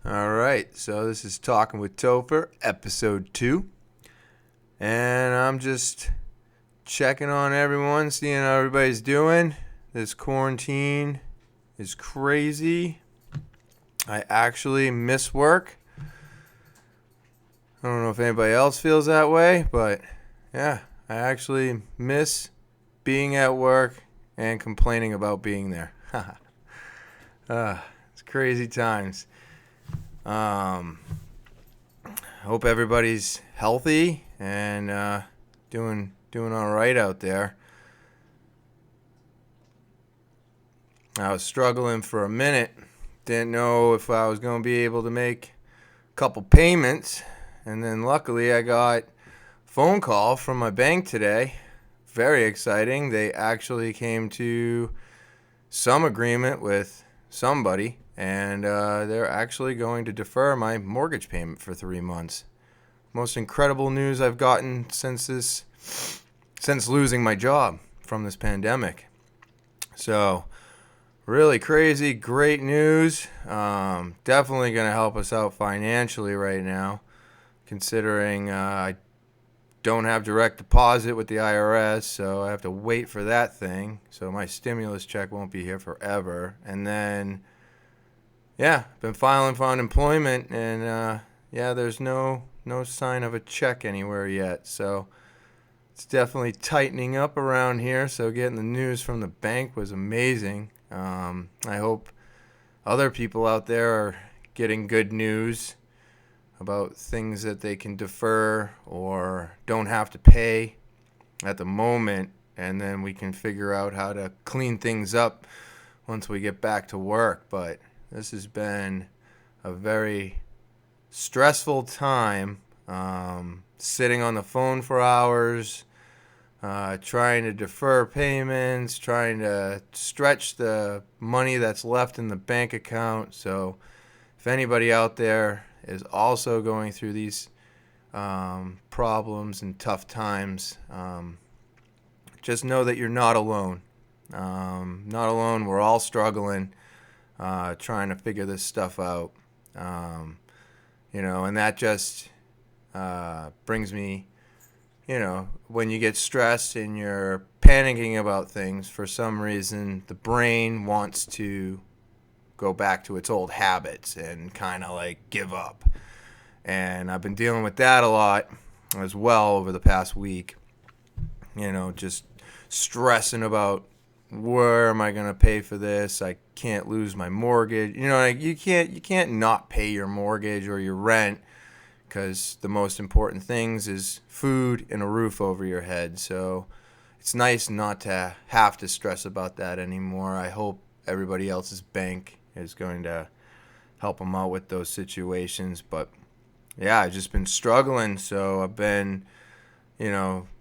All right, so this is Talking with Topher, episode 2. And I'm just checking on everyone, seeing how everybody's doing. This quarantine is crazy. I actually miss work. I don't know if anybody else feels that way, but yeah, I actually miss being at work and complaining about being there. It's crazy times. Um, Hope everybody's healthy and doing all right out there. I was struggling for a minute. Didn't know if I was going to be able to make a couple payments. And then luckily I got a phone call from my bank today. Very exciting. They actually came to some agreement with somebody. And they're actually going to defer my mortgage payment for 3 months. Most incredible news I've gotten since losing my job from this pandemic. So really crazy, great news. Definitely going to help us out financially right now, considering I don't have direct deposit with the IRS, so I have to wait for that thing. So my stimulus check won't be here forever. And then, yeah, been filing for unemployment, and there's no sign of a check anywhere yet. So it's definitely tightening up around here. So getting the news from the bank was amazing. I hope other people out there are getting good news about things that they can defer or don't have to pay at the moment, and then we can figure out how to clean things up once we get back to work. But this has been a very stressful time, sitting on the phone for hours, trying to defer payments, trying to stretch the money that's left in the bank account. So if anybody out there is also going through these problems and tough times, just know that you're not alone. Not alone. We're all struggling, trying to figure this stuff out. And that just brings me, when you get stressed and you're panicking about things, for some reason, the brain wants to go back to its old habits and kind of like give up. And I've been dealing with that a lot as well over the past week. Just stressing about, where am I going to pay for this? I can't lose my mortgage. You can't not pay your mortgage or your rent, because the most important things is food and a roof over your head. So it's nice not to have to stress about that anymore. I hope everybody else's bank is going to help them out with those situations. But yeah, I've just been struggling. So I've been,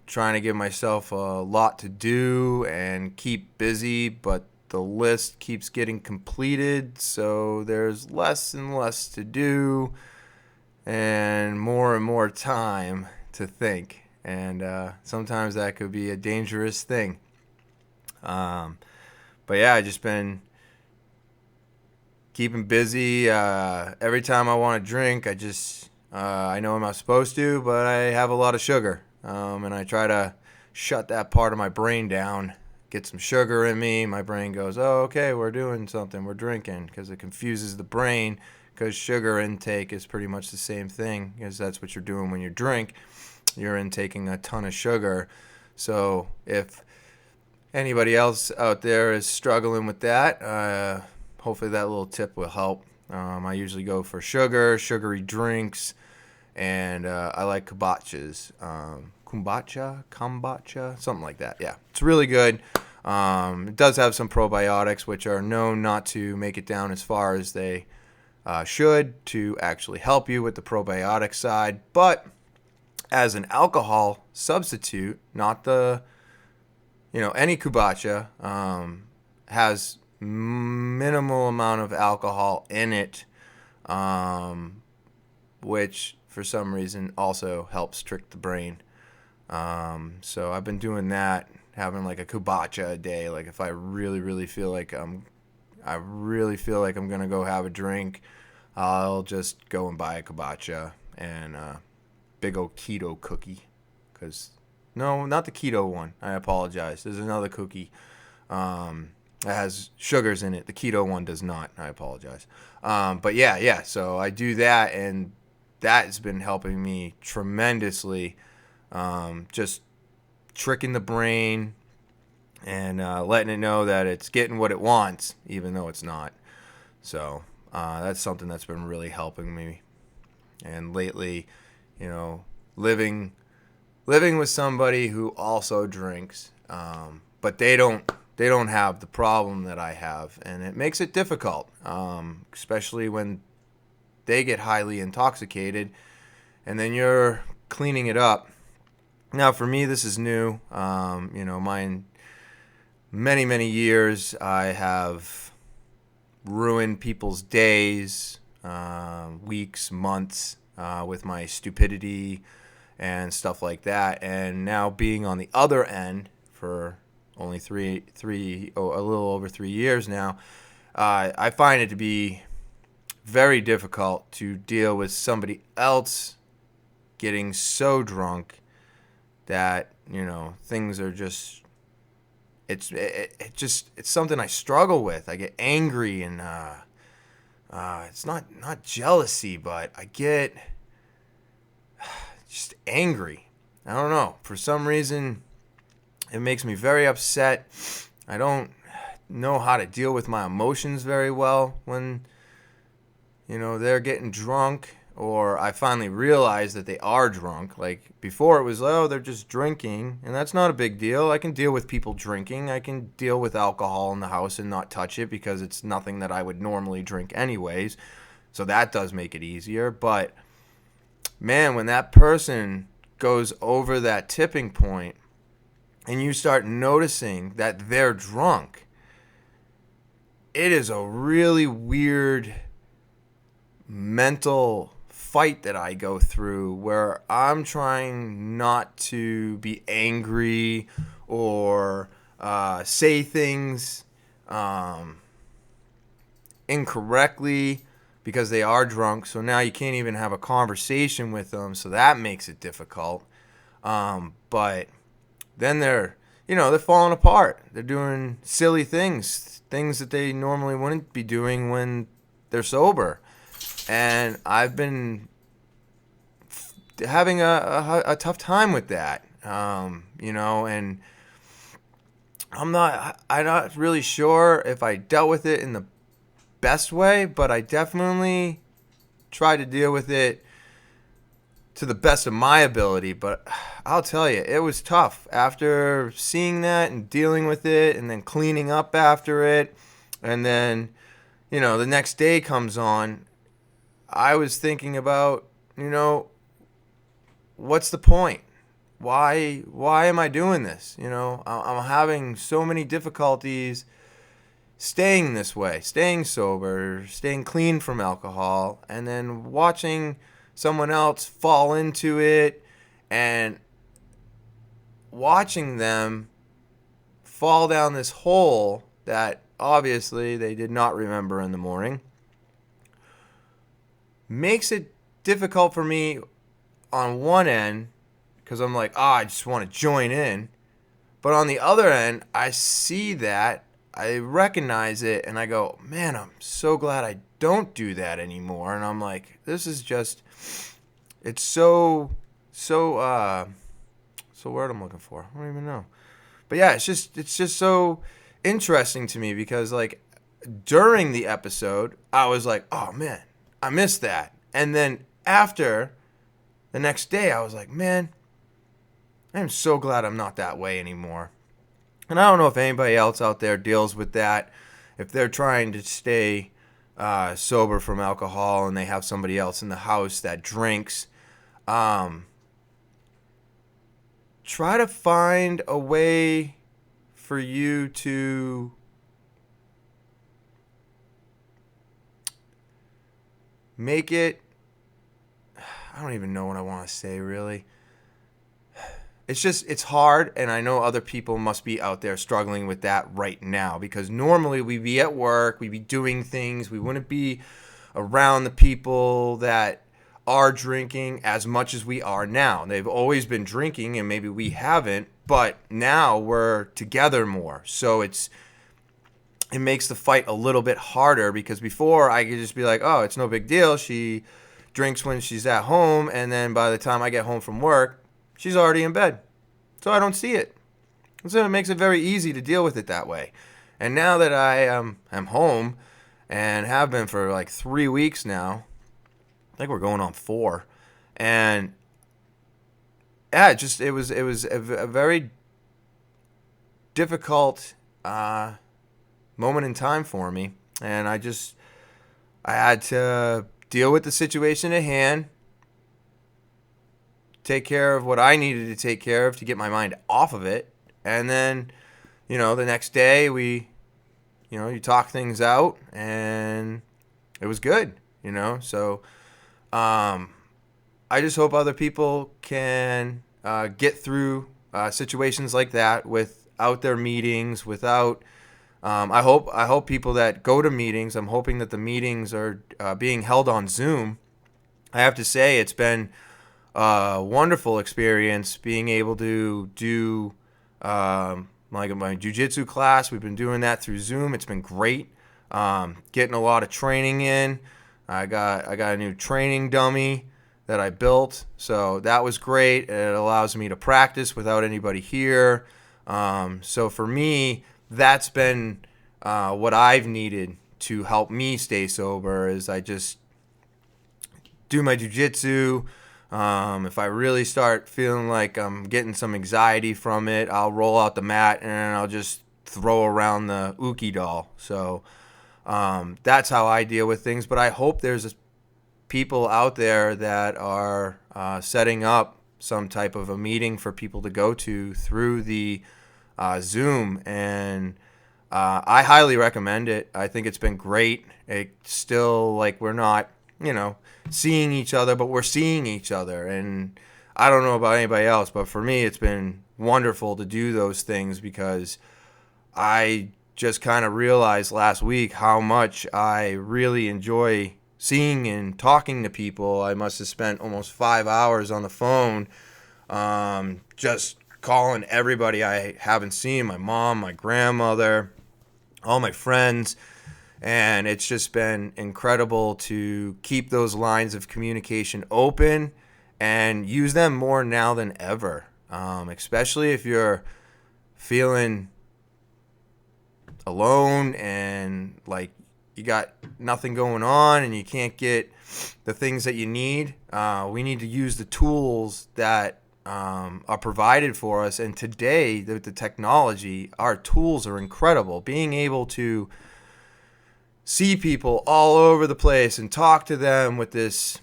trying to give myself a lot to do and keep busy, but the list keeps getting completed. So there's less and less to do and more time to think. And sometimes that could be a dangerous thing. But yeah, I just been keeping busy. Every time I want to drink, I know I'm not supposed to, but I have a lot of sugar. And I try to shut that part of my brain down, get some sugar in me. My brain goes, oh, okay, we're doing something, we're drinking, because it confuses the brain, because sugar intake is pretty much the same thing, because that's what you're doing when you drink. You're intaking a ton of sugar. So if anybody else out there is struggling with that, hopefully that little tip will help. I usually go for sugary drinks, and I like kombuchas. Kombucha, something like that. Yeah, it's really good. It does have some probiotics, which are known not to make it down as far as they should, to actually help you with the probiotic side. But as an alcohol substitute, not any kombucha has minimal amount of alcohol in it, which for some reason also helps trick the brain. So I've been doing that, having like a kombucha a day. Like if I really feel like I'm gonna go have a drink, I'll just go and buy a kabocha and a big old keto cookie. No, not the keto one. I apologize. There's another cookie that has sugars in it. The keto one does not. I apologize. But yeah. So I do that, and that has been helping me tremendously. Just tricking the brain and letting it know that it's getting what it wants, even though it's not. So that's something that's been really helping me. And lately, living with somebody who also drinks, but they don't have the problem that I have, and it makes it difficult, especially when they get highly intoxicated, and then you're cleaning it up. Now, for me, this is new. Mine, many years, I have ruined people's days, weeks, months, with my stupidity and stuff like that. And now being on the other end for only a little over 3 years now, I find it to be very difficult to deal with somebody else getting so drunk that things are just it's something I struggle with. I get angry, and it's not jealousy, but I get just angry. I don't know, for some reason it makes me very upset. I don't know how to deal with my emotions very well when they're getting drunk, or I finally realize that they are drunk. Like before, it was, they're just drinking, and that's not a big deal. I can deal with people drinking. I can deal with alcohol in the house and not touch it because it's nothing that I would normally drink anyways. So that does make it easier. But man, when that person goes over that tipping point and you start noticing that they're drunk, it is a really weird mental fight that I go through where I'm trying not to be angry or say things incorrectly because they are drunk. So now you can't even have a conversation with them. So that makes it difficult. But then they're falling apart. They're doing silly things that they normally wouldn't be doing when they're sober. And I've been having a tough time with that, and I'm not really sure if I dealt with it in the best way, but I definitely tried to deal with it to the best of my ability. But I'll tell you, it was tough after seeing that and dealing with it and then cleaning up after it. And then, the next day comes on. I was thinking about, what's the point? Why am I doing this? I'm having so many difficulties staying this way, staying sober, staying clean from alcohol, and then watching someone else fall into it and watching them fall down this hole that obviously they did not remember in the morning makes it difficult for me on one end because I'm like, I just want to join in. But on the other end, I see that, I recognize it, and I go, man, I'm so glad I don't do that anymore. And I'm like, this is just, it's so word I'm looking for. I don't even know. But yeah, it's just so interesting to me because like during the episode, I was like, oh man, I missed that. And then after the next day, I was like, man, I'm so glad I'm not that way anymore. And I don't know if anybody else out there deals with that. If they're trying to stay sober from alcohol and they have somebody else in the house that drinks, try to find a way for you to make it, I don't even know what I want to say really. It's hard, and I know other people must be out there struggling with that right now because normally we'd be at work, we'd be doing things, we wouldn't be around the people that are drinking as much as we are now. They've always been drinking and maybe we haven't, but now we're together more. So it makes the fight a little bit harder, because before I could just be like, oh, it's no big deal. She drinks when she's at home, and then by the time I get home from work, she's already in bed. So I don't see it. So it makes it very easy to deal with it that way. And now that I am home and have been for like 3 weeks now, I think we're going on 4. And yeah, it was a very difficult moment in time for me. And I had to deal with the situation at hand, take care of what I needed to take care of to get my mind off of it. And then, the next day you talk things out, and it was good, So I just hope other people can get through situations like that without their meetings, without. I hope people that go to meetings. I'm hoping that the meetings are being held on Zoom. I have to say it's been a wonderful experience being able to do like my jiu-jitsu class. We've been doing that through Zoom. It's been great. Getting a lot of training in. I got a new training dummy that I built, so that was great. It allows me to practice without anybody here. So for me, that's been what I've needed to help me stay sober. Is I just do my jiu-jitsu. If I really start feeling like I'm getting some anxiety from it, I'll roll out the mat and I'll just throw around the Uki doll. So that's how I deal with things. But I hope there's people out there that are setting up some type of a meeting for people to go to through the Zoom. And I highly recommend it. I think it's been great. It's still like we're not, seeing each other, but we're seeing each other. And I don't know about anybody else, but for me, it's been wonderful to do those things, because I just kind of realized last week how much I really enjoy seeing and talking to people. I must have spent almost 5 hours on the phone, just calling everybody I haven't seen, my mom, my grandmother, all my friends. And it's just been incredible to keep those lines of communication open and use them more now than ever, especially if you're feeling alone and like you got nothing going on and you can't get the things that you need. We need to use the tools that are provided for us. And today, the technology, our tools are incredible. Being able to see people all over the place and talk to them with this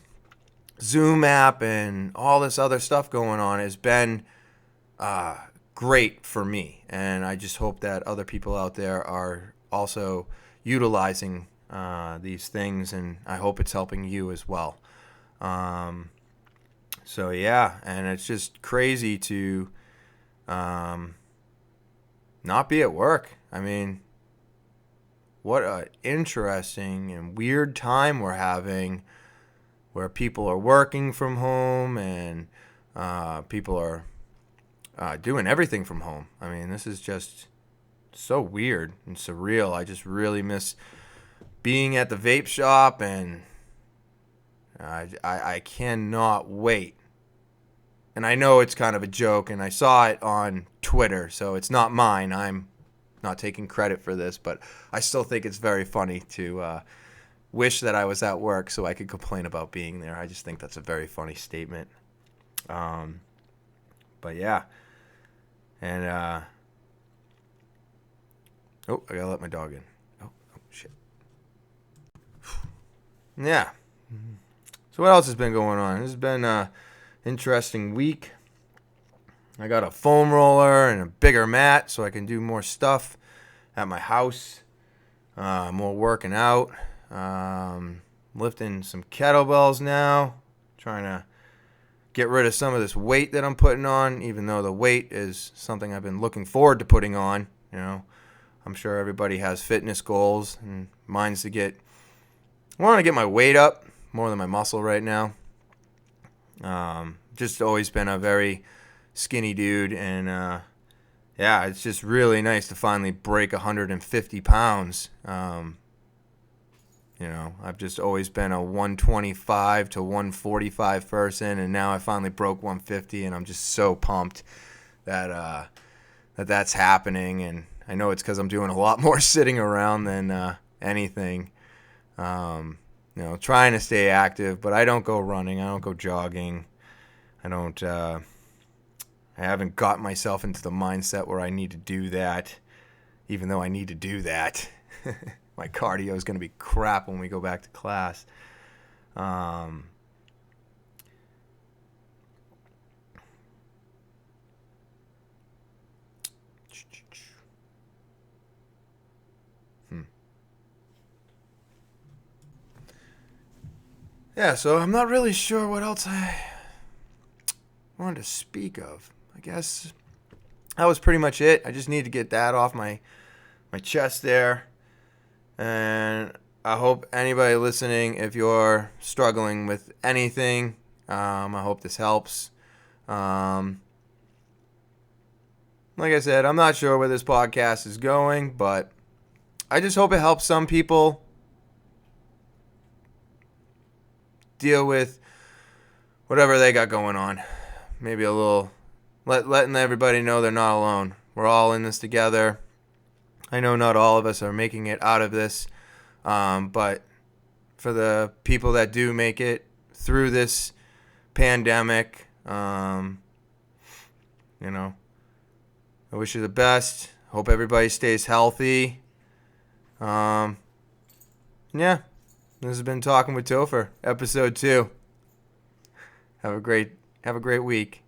Zoom app and all this other stuff going on has been great for me. And I just hope that other people out there are also utilizing these things, and I hope it's helping you as well. So yeah, and it's just crazy to not be at work. I mean, what an interesting and weird time we're having, where people are working from home and people are doing everything from home. I mean, this is just so weird and surreal. I just really miss being at the vape shop, and I cannot wait. And I know it's kind of a joke, and I saw it on Twitter, so it's not mine. I'm not taking credit for this, but I still think it's very funny to wish that I was at work so I could complain about being there. I just think that's a very funny statement. But yeah. And oh, I gotta let my dog in. Oh shit. Yeah. So what else has been going on? This has been an interesting week. I got a foam roller and a bigger mat so I can do more stuff at my house. More working out. Lifting some kettlebells now. Trying to get rid of some of this weight that I'm putting on, even though the weight is something I've been looking forward to putting on. I'm sure everybody has fitness goals, and mine's to get I want to get my weight up more than my muscle right now. Just always been a very skinny dude, and yeah, it's just really nice to finally break 150 pounds. I've just always been a 125 to 145 person, and now I finally broke 150, and I'm just so pumped that that's happening. And I know it's because I'm doing a lot more sitting around than anything. Trying to stay active, but I don't go running. I don't go jogging. I haven't got myself into the mindset where I need to do that, even though I need to do that. My cardio is going to be crap when we go back to class. Yeah, so I'm not really sure what else I wanted to speak of. I guess that was pretty much it. I just need to get that off my chest there. And I hope anybody listening, if you're struggling with anything, I hope this helps. Like I said, I'm not sure where this podcast is going, but I just hope it helps some people deal with whatever they got going on. Maybe a little letting everybody know they're not alone. We're all in this together. I know not all of us are making it out of this, but for the people that do make it through this pandemic, I wish you the best. Hope everybody stays healthy. Yeah, this has been Talking with Topher, episode 2. Have a great week.